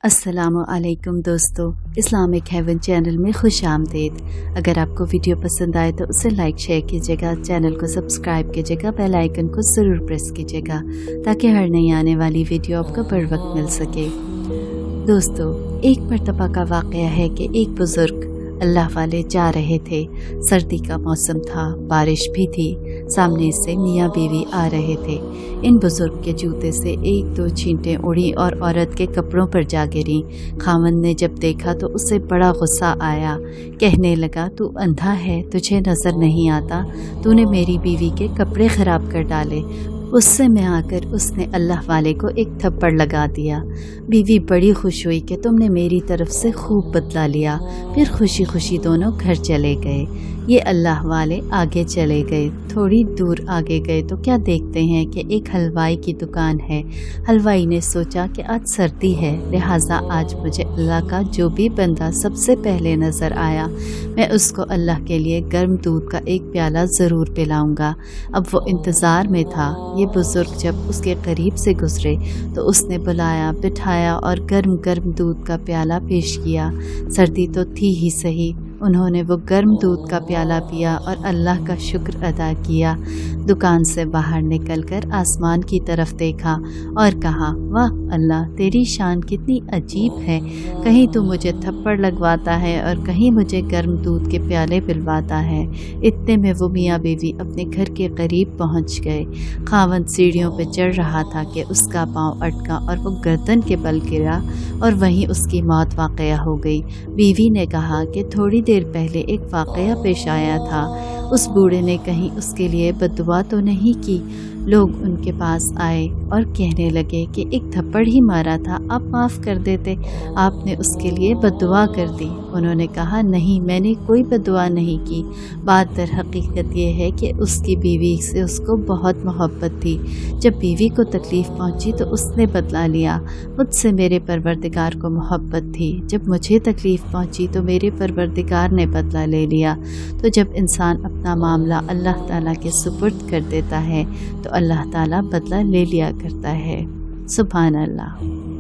अस्सलामुअलैकुम दोस्तों, Islamic haven channel में खुश आमदीद। अगर आपको वीडियो पसंद आए तो उसे लाइक शेयर कीजिएगा, चैनल को सब्सक्राइब कीजिएगा, बेल आइकन को ज़रूर प्रेस कीजिएगा ताकि हर नई आने वाली वीडियो आपको बर वक्त मिल सके। दोस्तों, एक मरतबा का वाक़या है कि एक बुज़ुर्ग अल्लाह वाले जा रहे थे। सर्दी का मौसम था, बारिश भी थी। सामने से मियाँ बीवी आ रहे थे। इन बुज़ुर्ग के जूते से एक दो छींटें उड़ी और औरत के कपड़ों पर जा गिरी। खामन ने जब देखा तो उसे बड़ा गुस्सा आया। कहने लगा, तू अंधा है, तुझे नज़र नहीं आता? तूने मेरी बीवी के कपड़े ख़राब कर डाले। उससे में आकर उसने अल्लाह वाले को एक थप्पड़ लगा दिया। बीवी बड़ी खुश हुई कि तुमने मेरी तरफ से खूब बदला लिया। फिर खुशी खुशी दोनों घर चले गए। ये अल्लाह वाले आगे चले गए। थोड़ी दूर आगे गए तो क्या देखते हैं कि एक हलवाई की दुकान है। हलवाई ने सोचा कि आज सर्दी है, लिहाजा आज मुझे अल्लाह का जो भी बंदा सबसे पहले नज़र आया, मैं उसको अल्लाह के लिए गर्म दूध का एक प्याला ज़रूर पिलाऊंगा। अब वो इंतज़ार में था। ये बुज़ुर्ग जब उसके करीब से गुजरे तो उसने बुलाया, बिठाया और गर्म गर्म दूध का प्याला पेश किया। सर्दी तो थी ही सही, उन्होंने वो गर्म दूध का प्याला पिया और अल्लाह का शुक्र अदा किया। दुकान से बाहर निकलकर आसमान की तरफ देखा और कहा, वाह अल्लाह, तेरी शान कितनी अजीब है। कहीं तो मुझे थप्पड़ लगवाता है और कहीं मुझे गर्म दूध के प्याले पिलवाता है। इतने में वो मियाँ बीवी अपने घर के करीब पहुँच गए। खावंद सीढ़ियों पर चढ़ रहा था कि उसका पाँव अटका और वो गर्दन के बल गिरा और वहीं उसकी मौत वाक़या हो गई। बीवी ने कहा कि थोड़ी देर पहले एक वाक़या पेश आया था। उस बूढ़े ने कहीं उसके लिए बद्दुआ तो नहीं की? लोग उनके पास आए और कहने लगे कि एक थप्पड़ ही मारा था, आप माफ़ कर देते, आपने उसके लिए बद्दुआ कर दी। उन्होंने कहा, नहीं, मैंने कोई बद्दुआ नहीं की। बात दर हकीकत ये है कि उसकी बीवी से उसको बहुत मोहब्बत थी। जब बीवी को तकलीफ़ पहुंची तो उसने बदला लिया। मुझसे मेरे परवरदिगार को मोहब्बत थी। जब मुझे तकलीफ़ पहुंची तो मेरे परवरदिगार ने बदला ले लिया। तो जब इंसान अपना मामला अल्लाह ताला के सुपुर्द कर देता है तो अल्लाह ताला बदला ले लिया करता है। सुभान अल्लाह।